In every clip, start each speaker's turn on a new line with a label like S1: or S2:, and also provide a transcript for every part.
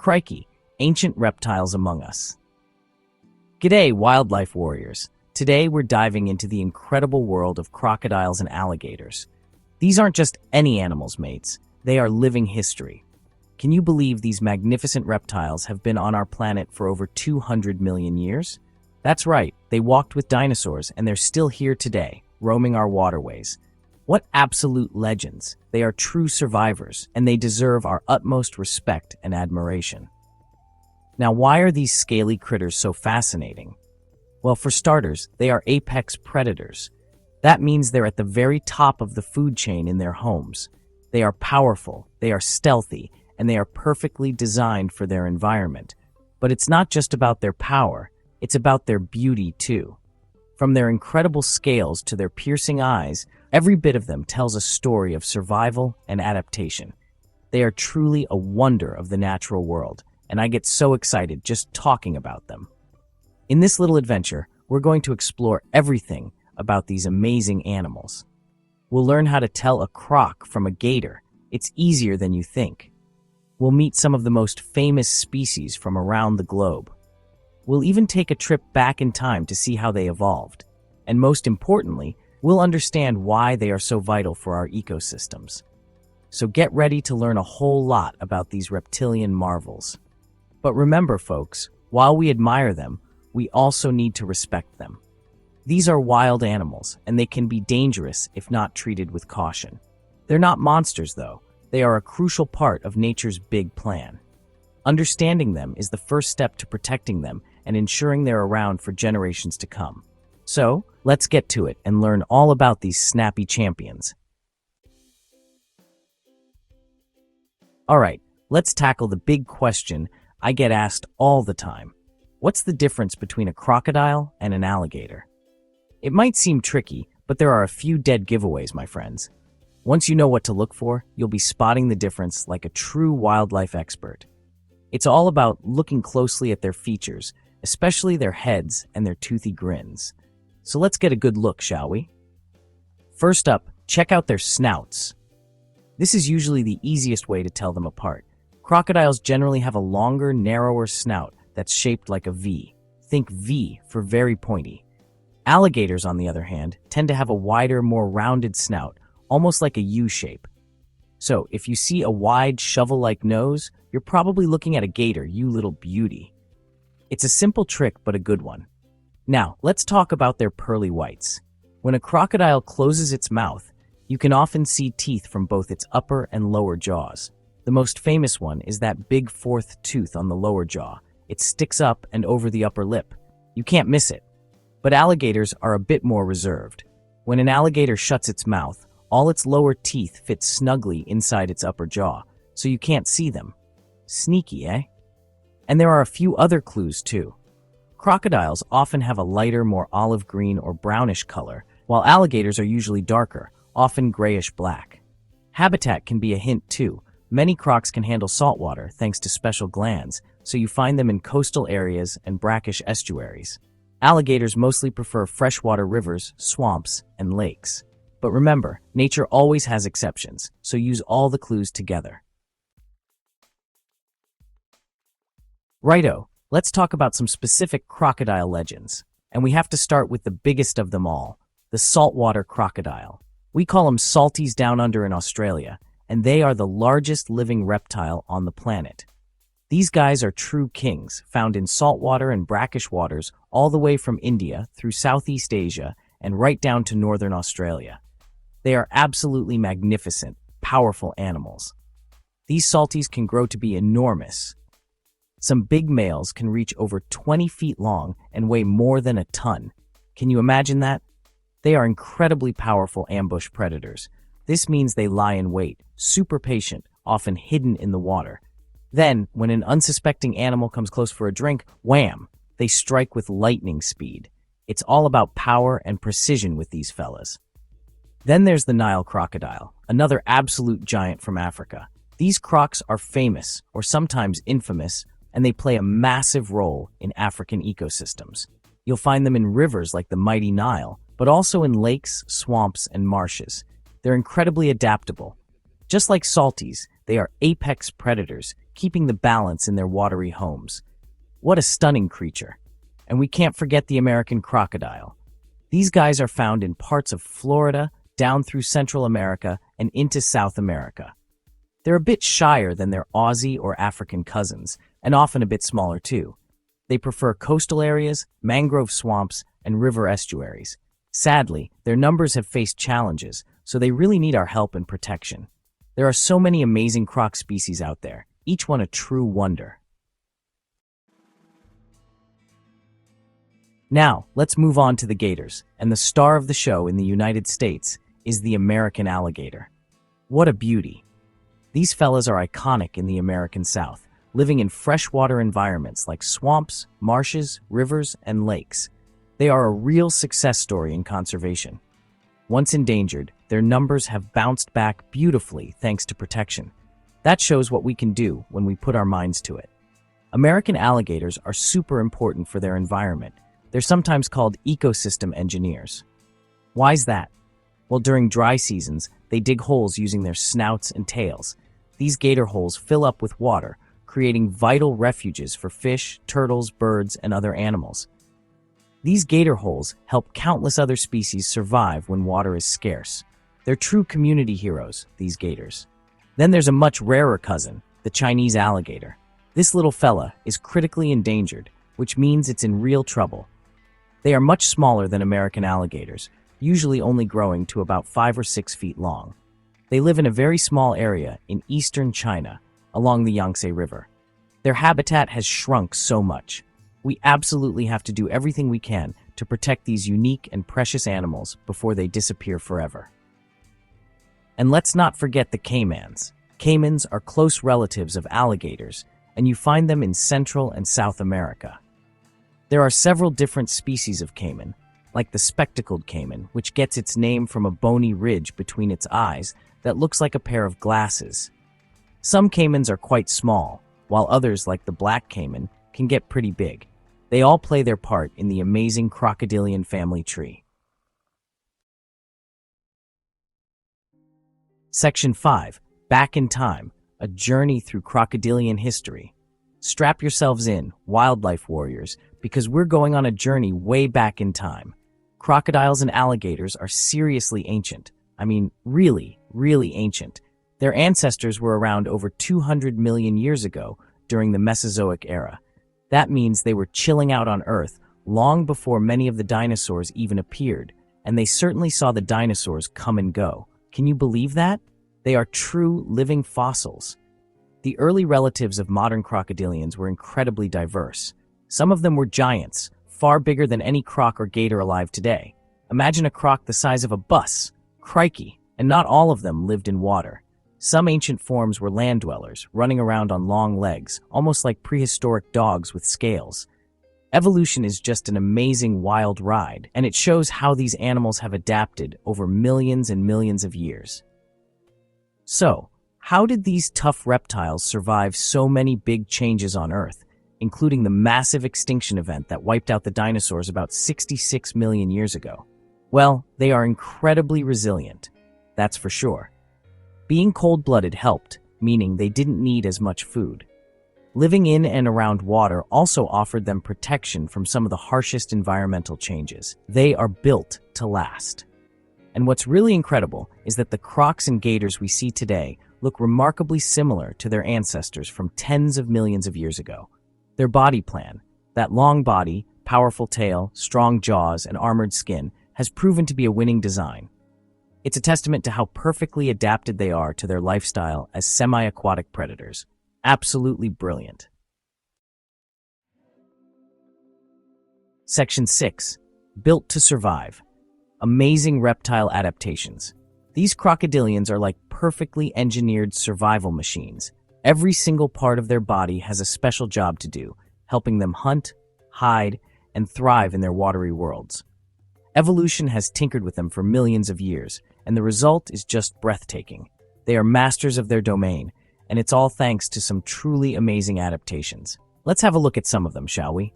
S1: Crikey, ancient reptiles among us. G'day, wildlife warriors. Today we're diving into the incredible world of crocodiles and alligators. These aren't just any animals, mates. They are living history. Can you believe these magnificent reptiles have been on our planet for over 200 million years? That's right, they walked with dinosaurs and they're still here today, roaming our waterways. What absolute legends! They are true survivors, and they deserve our utmost respect and admiration. Now, why are these scaly critters so fascinating? Well, for starters, they are apex predators. That means they're at the very top of the food chain in their homes. They are powerful, they are stealthy, and they are perfectly designed for their environment. But it's not just about their power, it's about their beauty too. From their incredible scales to their piercing eyes, every bit of them tells a story of survival and adaptation. They are truly a wonder of the natural world, and I get so excited just talking about them. In this little adventure, we're going to explore everything about these amazing animals. We'll learn how to tell a croc from a gator. It's easier than you think. We'll meet some of the most famous species from around the globe. We'll even take a trip back in time to see how they evolved. And most importantly, we'll understand why they are so vital for our ecosystems. So get ready to learn a whole lot about these reptilian marvels. But remember, folks, while we admire them, we also need to respect them. These are wild animals, and they can be dangerous if not treated with caution. They're not monsters, though. They are a crucial part of nature's big plan. Understanding them is the first step to protecting them and ensuring they're around for generations to come. So, let's get to it and learn all about these snappy champions. Alright, let's tackle the big question I get asked all the time. What's the difference between a crocodile and an alligator? It might seem tricky, but there are a few dead giveaways, my friends. Once you know what to look for, you'll be spotting the difference like a true wildlife expert. It's all about looking closely at their features, especially their heads and their toothy grins. So let's get a good look, shall we? First up, check out their snouts. This is usually the easiest way to tell them apart. Crocodiles generally have a longer, narrower snout that's shaped like a V. Think V for very pointy. Alligators, on the other hand, tend to have a wider, more rounded snout, almost like a U shape. So, if you see a wide, shovel-like nose, you're probably looking at a gator, you little beauty. It's a simple trick, but a good one. Now, let's talk about their pearly whites. When a crocodile closes its mouth, you can often see teeth from both its upper and lower jaws. The most famous one is that big fourth tooth on the lower jaw. It sticks up and over the upper lip. You can't miss it. But alligators are a bit more reserved. When an alligator shuts its mouth, all its lower teeth fit snugly inside its upper jaw, so you can't see them. Sneaky, eh? And there are a few other clues too. Crocodiles often have a lighter, more olive green or brownish color, while alligators are usually darker, often grayish-black. Habitat can be a hint too. Many crocs can handle saltwater thanks to special glands, so you find them in coastal areas and brackish estuaries. Alligators mostly prefer freshwater rivers, swamps, and lakes. But remember, nature always has exceptions, so use all the clues together. Righto, let's talk about some specific crocodile legends. And we have to start with the biggest of them all, the saltwater crocodile. We call them salties down under in Australia, and they are the largest living reptile on the planet. These guys are true kings, found in saltwater and brackish waters all the way from India through Southeast Asia and right down to northern Australia. They are absolutely magnificent, powerful animals. These salties can grow to be enormous. Some big males can reach over 20 feet long and weigh more than a ton. Can you imagine that? They are incredibly powerful ambush predators. This means they lie in wait, super patient, often hidden in the water. Then, when an unsuspecting animal comes close for a drink, wham! They strike with lightning speed. It's all about power and precision with these fellas. Then there's the Nile crocodile, another absolute giant from Africa. These crocs are famous, or sometimes infamous, and they play a massive role in African ecosystems. You'll find them in rivers like the mighty Nile, but also in lakes, swamps, and marshes. They're incredibly adaptable. Just like salties, they are apex predators, keeping the balance in their watery homes. What a stunning creature. And we can't forget the American crocodile. These guys are found in parts of Florida, down through Central America, and into South America. They're a bit shyer than their Aussie or African cousins, and often a bit smaller too. They prefer coastal areas, mangrove swamps, and river estuaries. Sadly, their numbers have faced challenges, so they really need our help and protection. There are so many amazing croc species out there, each one a true wonder. Now, let's move on to the gators, and the star of the show in the United States is the American alligator. What a beauty! These fellas are iconic in the American South, living in freshwater environments like swamps, marshes, rivers, and lakes. They are a real success story in conservation. Once endangered, their numbers have bounced back beautifully thanks to protection. That shows what we can do when we put our minds to it. American alligators are super important for their environment. They're sometimes called ecosystem engineers. Why's that? Well, during dry seasons, they dig holes using their snouts and tails. These gator holes fill up with water, creating vital refuges for fish, turtles, birds, and other animals. These gator holes help countless other species survive when water is scarce. They're true community heroes, these gators. Then there's a much rarer cousin, the Chinese alligator. This little fella is critically endangered, which means it's in real trouble. They are much smaller than American alligators, usually only growing to about 5 or 6 feet long. They live in a very small area in eastern China, along the Yangtze River. Their habitat has shrunk so much. We absolutely have to do everything we can to protect these unique and precious animals before they disappear forever. And let's not forget the caimans. Caimans are close relatives of alligators, and you find them in Central and South America. There are several different species of caiman, like the spectacled caiman, which gets its name from a bony ridge between its eyes that looks like a pair of glasses. Some caimans are quite small, while others, like the black caiman, can get pretty big. They all play their part in the amazing crocodilian family tree. Section 5. Back in Time, a journey through crocodilian history. Strap yourselves in, wildlife warriors, because we're going on a journey way back in time. Crocodiles and alligators are seriously ancient. I mean, really, really ancient. Their ancestors were around over 200 million years ago during the Mesozoic era. That means they were chilling out on Earth long before many of the dinosaurs even appeared, and they certainly saw the dinosaurs come and go. Can you believe that? They are true living fossils. The early relatives of modern crocodilians were incredibly diverse. Some of them were giants, far bigger than any croc or gator alive today. Imagine a croc the size of a bus. Crikey! And not all of them lived in water. Some ancient forms were land dwellers, running around on long legs, almost like prehistoric dogs with scales. Evolution is just an amazing wild ride, and it shows how these animals have adapted over millions and millions of years. So, how did these tough reptiles survive so many big changes on Earth, including the massive extinction event that wiped out the dinosaurs about 66 million years ago? Well, they are incredibly resilient, that's for sure. Being cold-blooded helped, meaning they didn't need as much food. Living in and around water also offered them protection from some of the harshest environmental changes. They are built to last. And what's really incredible is that the crocs and gators we see today look remarkably similar to their ancestors from tens of millions of years ago. Their body plan, that long body, powerful tail, strong jaws, and armored skin, has proven to be a winning design. It's a testament to how perfectly adapted they are to their lifestyle as semi-aquatic predators. Absolutely brilliant. Section 6. Built to survive. Amazing reptile adaptations. These crocodilians are like perfectly engineered survival machines. Every single part of their body has a special job to do, helping them hunt, hide, and thrive in their watery worlds. Evolution has tinkered with them for millions of years, and the result is just breathtaking. They are masters of their domain, and it's all thanks to some truly amazing adaptations. Let's have a look at some of them, shall we?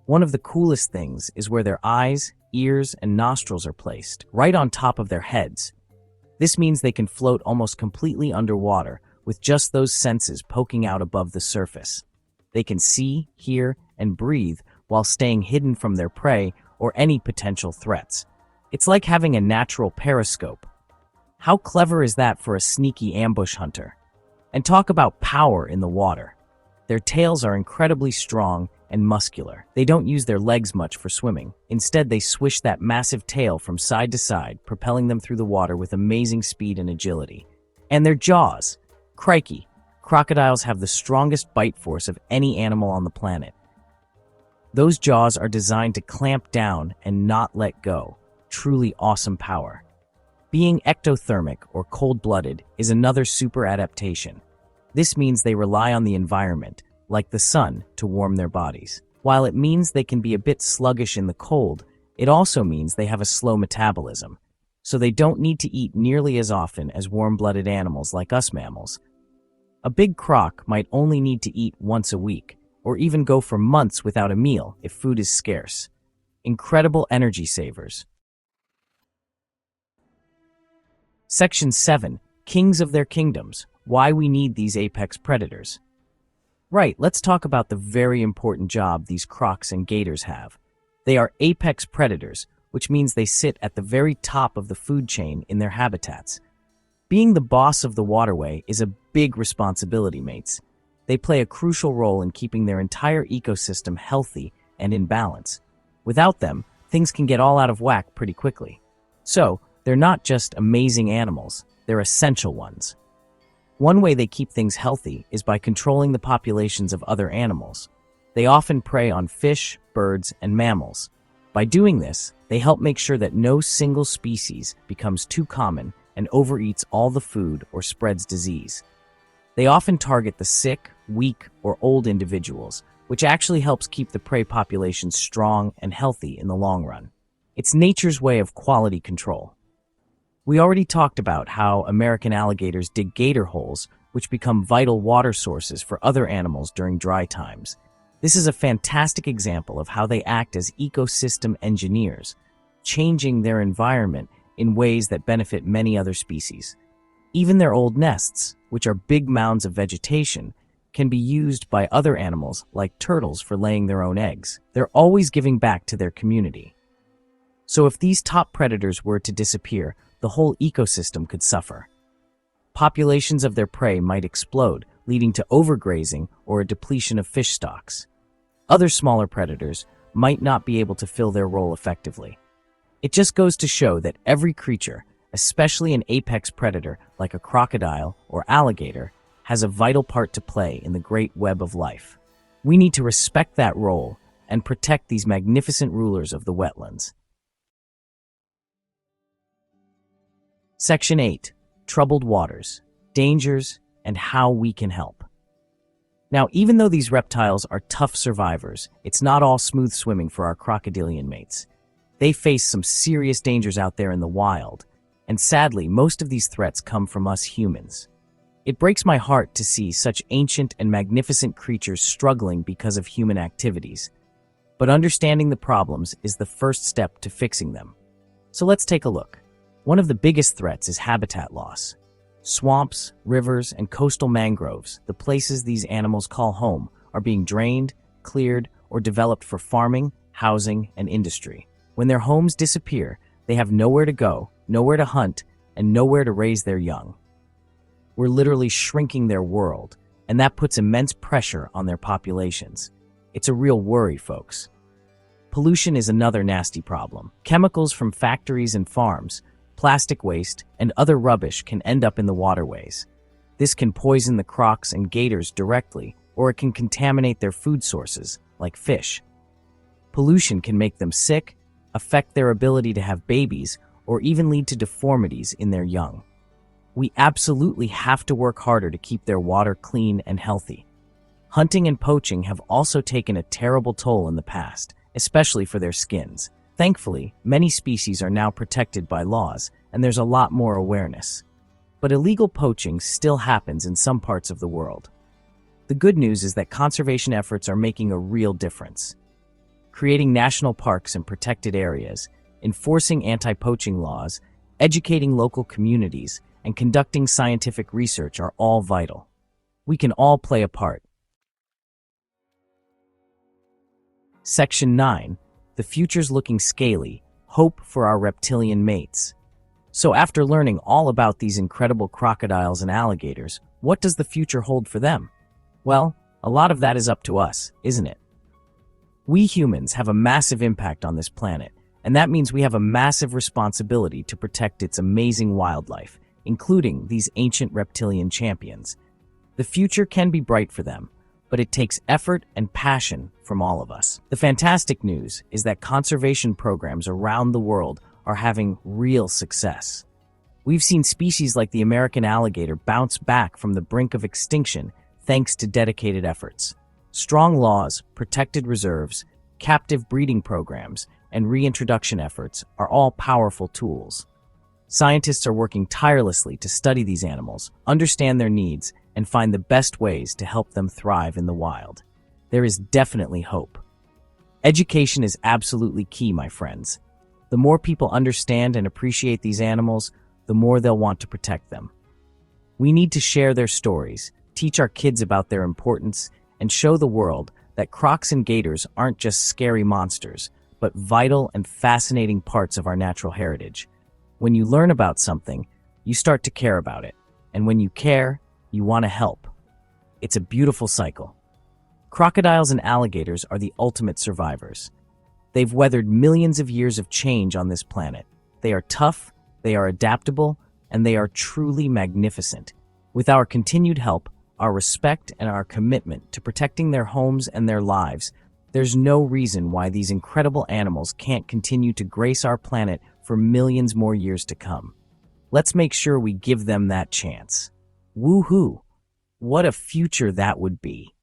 S1: One of the coolest things is where their eyes, ears, and nostrils are placed, right on top of their heads. This means they can float almost completely underwater with just those senses poking out above the surface. They can see, hear, and breathe while staying hidden from their prey or any potential threats. It's like having a natural periscope. How clever is that for a sneaky ambush hunter? And talk about power in the water. Their tails are incredibly strong and muscular. They don't use their legs much for swimming. Instead, they swish that massive tail from side to side, propelling them through the water with amazing speed and agility. And their jaws. Crikey, crocodiles have the strongest bite force of any animal on the planet. Those jaws are designed to clamp down and not let go. Truly awesome power. Being ectothermic or cold-blooded is another super adaptation. This means they rely on the environment, like the sun, to warm their bodies. While it means they can be a bit sluggish in the cold, it also means they have a slow metabolism, so they don't need to eat nearly as often as warm-blooded animals like us mammals. A big croc might only need to eat once a week, or even go for months without a meal if food is scarce. Incredible energy savers. Section 7. Kings of their kingdoms. Why we need these apex predators. Right, let's talk about the very important job these crocs and gators have. They are apex predators, which means they sit at the very top of the food chain in their habitats. Being the boss of the waterway is a big responsibility, mates. They play a crucial role in keeping their entire ecosystem healthy and in balance. Without them, things can get all out of whack pretty quickly. So, they're not just amazing animals, they're essential ones. One way they keep things healthy is by controlling the populations of other animals. They often prey on fish, birds, and mammals. By doing this, they help make sure that no single species becomes too common and overeats all the food or spreads disease. They often target the sick, weak, or old individuals, which actually helps keep the prey population strong and healthy in the long run. It's nature's way of quality control. We already talked about how American alligators dig gator holes, which become vital water sources for other animals during dry times. This is a fantastic example of how they act as ecosystem engineers, changing their environment in ways that benefit many other species. Even their old nests, which are big mounds of vegetation, can be used by other animals like turtles for laying their own eggs. They're always giving back to their community. So if these top predators were to disappear, the whole ecosystem could suffer. Populations of their prey might explode, leading to overgrazing or a depletion of fish stocks. Other smaller predators might not be able to fill their role effectively. It just goes to show that every creature, especially an apex predator like a crocodile or alligator, has a vital part to play in the great web of life. We need to respect that role and protect these magnificent rulers of the wetlands. Section 8. Troubled waters, dangers, and how we can help. Now, even though these reptiles are tough survivors, it's not all smooth swimming for our crocodilian mates. They face some serious dangers out there in the wild, and sadly, most of these threats come from us humans. It breaks my heart to see such ancient and magnificent creatures struggling because of human activities. But understanding the problems is the first step to fixing them. So let's take a look. One of the biggest threats is habitat loss. Swamps, rivers, and coastal mangroves, the places these animals call home, are being drained, cleared, or developed for farming, housing, and industry. When their homes disappear, they have nowhere to go, nowhere to hunt, and nowhere to raise their young. We're literally shrinking their world, and that puts immense pressure on their populations. It's a real worry, folks. Pollution is another nasty problem. Chemicals from factories and farms, plastic waste, and other rubbish can end up in the waterways. This can poison the crocs and gators directly, or it can contaminate their food sources, like fish. Pollution can make them sick, affect their ability to have babies, or even lead to deformities in their young. We absolutely have to work harder to keep their water clean and healthy. Hunting and poaching have also taken a terrible toll in the past, especially for their skins. Thankfully, many species are now protected by laws, and there's a lot more awareness. But illegal poaching still happens in some parts of the world. The good news is that conservation efforts are making a real difference. Creating national parks and protected areas, enforcing anti-poaching laws, Educating local communities and conducting scientific research are all vital. We can all play a part. Section 9. The future's looking scaly. Hope for our reptilian mates. So after learning all about these incredible crocodiles and alligators, what does the future hold for them? Well, a lot of that is up to us, isn't it? We humans have a massive impact on this planet, and that means we have a massive responsibility to protect its amazing wildlife, including these ancient reptilian champions. The future can be bright for them, but it takes effort and passion from all of us. The fantastic news is that conservation programs around the world are having real success. We've seen species like the American alligator bounce back from the brink of extinction thanks to dedicated efforts. Strong laws, protected reserves, captive breeding programs, and reintroduction efforts are all powerful tools. Scientists are working tirelessly to study these animals, understand their needs, and find the best ways to help them thrive in the wild. There is definitely hope. Education is absolutely key, my friends. The more people understand and appreciate these animals, the more they'll want to protect them. We need to share their stories, teach our kids about their importance, and show the world that crocs and gators aren't just scary monsters, but vital and fascinating parts of our natural heritage. When you learn about something, you start to care about it. And when you care, you want to help. It's a beautiful cycle. Crocodiles and alligators are the ultimate survivors. They've weathered millions of years of change on this planet. They are tough, they are adaptable, and they are truly magnificent. With our continued help, our respect, and our commitment to protecting their homes and their lives, there's no reason why these incredible animals can't continue to grace our planet for millions more years to come. Let's make sure we give them that chance. Woohoo! What a future that would be.